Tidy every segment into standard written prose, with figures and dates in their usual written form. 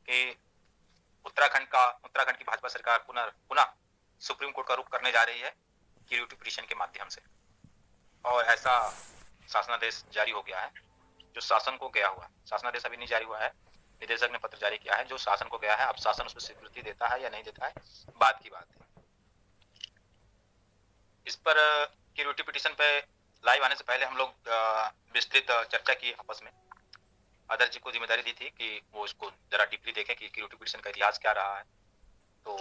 कि उत्तराखंड की भाजपा सरकार पुनः सुप्रीम कोर्ट का रुख करने जा रही है क्यूरेटिव पिटीशन के माध्यम से, और ऐसा शासनादेश जारी हो गया है जो शासन को गया हुआ है। शासनादेश अभी नहीं जारी हुआ है, निदेशक ने पत्र जारी किया है जो शासन को गया है। अब शासन उसमें स्वीकृति देता है या नहीं देता है, बात की बात है। इस पर क्यूरेटिव पिटीशन पे लाइव आने से पहले हम लोग विस्तृत चर्चा की आपस में। आदर्श जी को जिम्मेदारी दी थी कि वो इसको जरा डीपली देखें कि क्यूरेटिव पिटीशन का इतिहास क्या रहा है। तो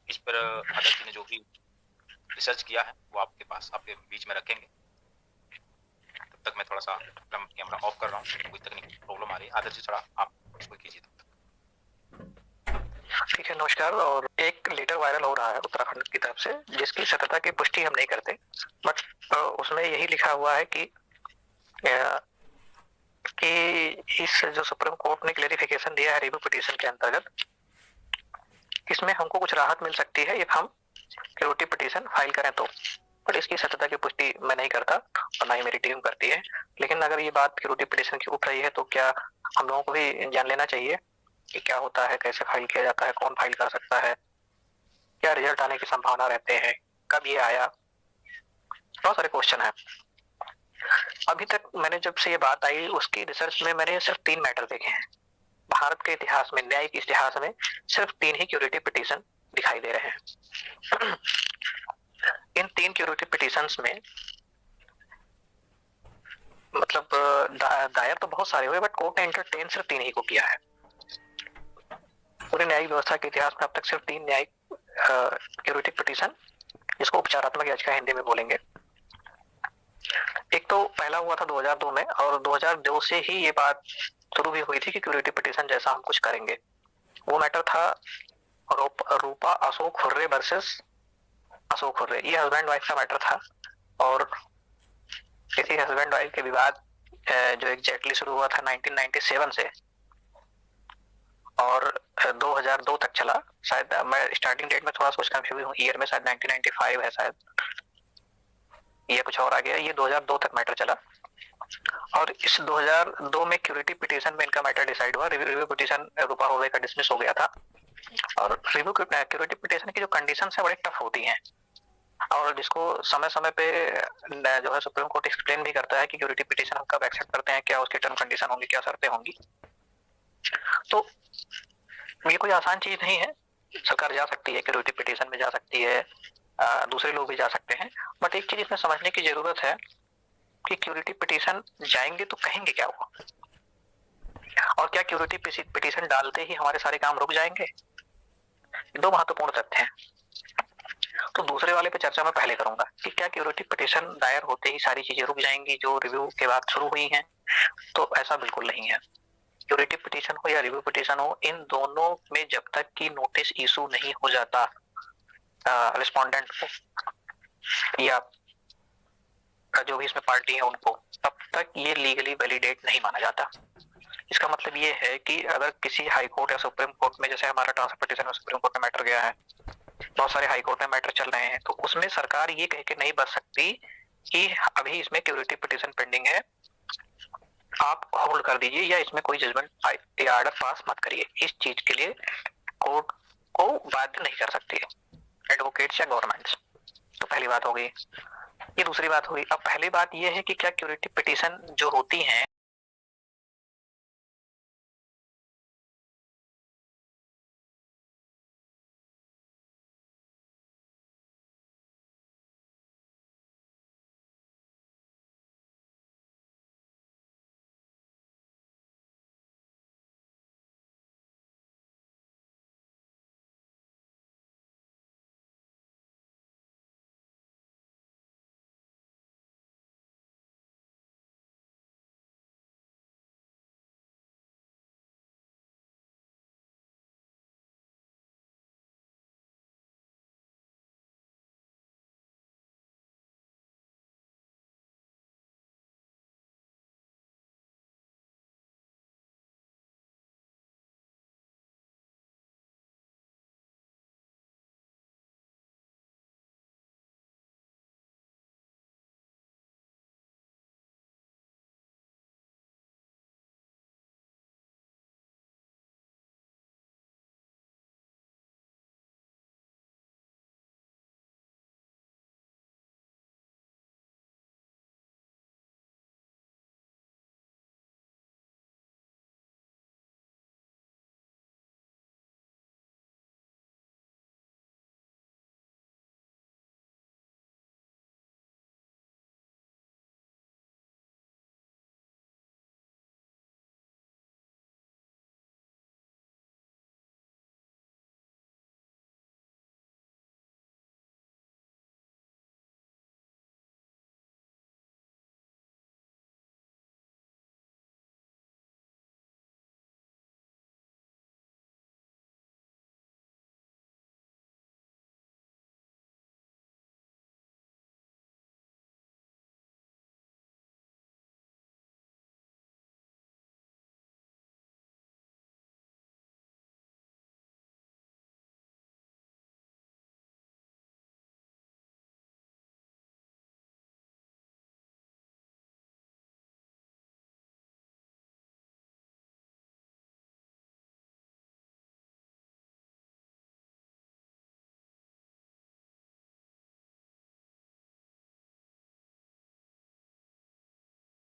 इस पर आदर्श जी ने जो भी रिसर्च किया है वो आपके बीच में रखेंगे। तब तक मैं थोड़ा सा कैमरा ऑफ कर रहा हूँ, कोई तकनीकी प्रॉब्लम आ रही है। आदर्श जी थोड़ा आप इसको कीजिए तब तक। ठीक है, नमस्कार। और एक लेटर वायरल हो रहा है उत्तराखंड की तरफ से, जिसकी सत्यता की पुष्टि हम नहीं करते, बट उसमें यही लिखा हुआ है कि इस जो सुप्रीम कोर्ट ने क्लेरिफिकेशन दिया है रिव्यू पिटीशन के अंतर्गत, इसमें हमको कुछ राहत मिल सकती है if हम क्यूरेटिव पिटीशन फाइल करें तो। बट इसकी सत्यता की पुष्टि मैं नहीं करता और ना ही मेरी टीम करती है। लेकिन अगर ये बात क्यूरेटिव पिटीशन की उठ रही है तो क्या हम लोगों को भी जान लेना चाहिए कि क्या होता है, कैसे फाइल किया जाता है, कौन फाइल कर सकता है, क्या रिजल्ट आने की संभावना रहते हैं, कब ये आया, बहुत सारे क्वेश्चन है। अभी तक मैंने जब से ये बात आई उसकी रिसर्च में मैंने सिर्फ 3 मैटर देखे हैं। भारत के इतिहास में, न्यायिक इतिहास में सिर्फ 3 ही क्यूरेटिव पिटीशन दिखाई दे रहे हैं। इन 3 क्यूरेटिव पिटीशंस में मतलब दायर तो बहुत सारे हुए, बट कोर्ट ने एंटरटेन सिर्फ 3 ही को किया है। पूरी न्यायिक व्यवस्था के इतिहास में अब तक सिर्फ 3 न्यायिक क्यूरेटिव पिटीशन, जिसको उपचारात्मक याचिका हिंदी में बोलेंगे। एक तो पहला हुआ था 2002 में, और 2002 से ही ये बात शुरू भी हुई थी कि क्यूरेटिव पिटीशन जैसा हम कुछ करेंगे। वो मैटर था रूपा अशोक हुर्रे वर्सेस अशोक हुर्रे। ये हस्बैंड वाइफ का मैटर था, और इसी हस्बैंड वाइफ के विवाद जो एग्जैक्टली शुरू हुआ था 1997 से और 2002 तक चला। शायद मैं स्टार्टिंग डेट में थोड़ा सोच कंफ्यूज हूँ, ईयर में शायद 1995 है शायद, ये कुछ और आ गया। ये 2002 तक मैटर चला, और इस 2002 में क्यूरेटिव पिटीशन में इनका मैटर डिसाइड हुआ। रिव्यू पिटीशन रूपा हुर्रे का डिसमिस हो गया था। और रिव्यू क्यूरेटिव पिटीशन की जो कंडीशंस है बड़ी टफ होती हैं, और जिसको समय समय पे जो है सुप्रीम कोर्ट एक्सप्लेन भी करता है कि क्यूरेटिव पिटीशन हम कब एक्सेप्ट करते हैं, क्या उसके टर्म कंडीशन होंगी, क्या शर्तें होंगी। तो ये कोई आसान चीज नहीं है। सरकार जा सकती है, क्यूरेटिव पिटीशन में जा सकती है, दूसरे लोग भी जा सकते हैं, बट एक चीज इसमें समझने की जरूरत है कि क्यूरेटिव पिटीशन जाएंगे तो कहेंगे क्या वो, और क्या क्यूरेटिव पिटीशन डालते ही हमारे सारे काम रुक जाएंगे। 2 महत्वपूर्ण तथ्य हैं। तो दूसरे वाले पे चर्चा मैं पहले करूंगा कि क्या क्यूरेटिव पिटीशन दायर होते ही सारी चीजें रुक जाएंगी जो रिव्यू के बाद शुरू हुई हैं। तो ऐसा बिल्कुल नहीं है। क्यूरेटिव पिटीशन हो या रिव्यू पिटीशन हो, इन दोनों में जब तक कि नोटिस इशू नहीं हो जाता रिस्पोंडेंट को या जो भी इसमें पार्टी है उनको, तब तक ये लीगली वैलिडेट नहीं माना जाता। इसका मतलब ये है कि अगर किसी हाई कोर्ट या सुप्रीम कोर्ट में, जैसे हमारा ट्रांसफर पिटीशन में सुप्रीम कोर्ट में मैटर गया है, बहुत सारे हाई कोर्ट में मैटर चल रहे हैं, तो उसमें सरकार ये कह के नहीं बच सकती कि अभी इसमें क्यूरेटिव पिटीशन पेंडिंग है, आप होल्ड कर दीजिए या इसमें कोई जजमेंट या ऑर्डर पास मत करिए। इस चीज के लिए कोर्ट को बाध्य नहीं कर सकती है एडवोकेट्स या गवर्नमेंट्स। तो पहली बात हो गई। ये दूसरी बात हुई। अब पहली बात ये है कि क्या क्यूरेटिव पिटीशन जो होती हैं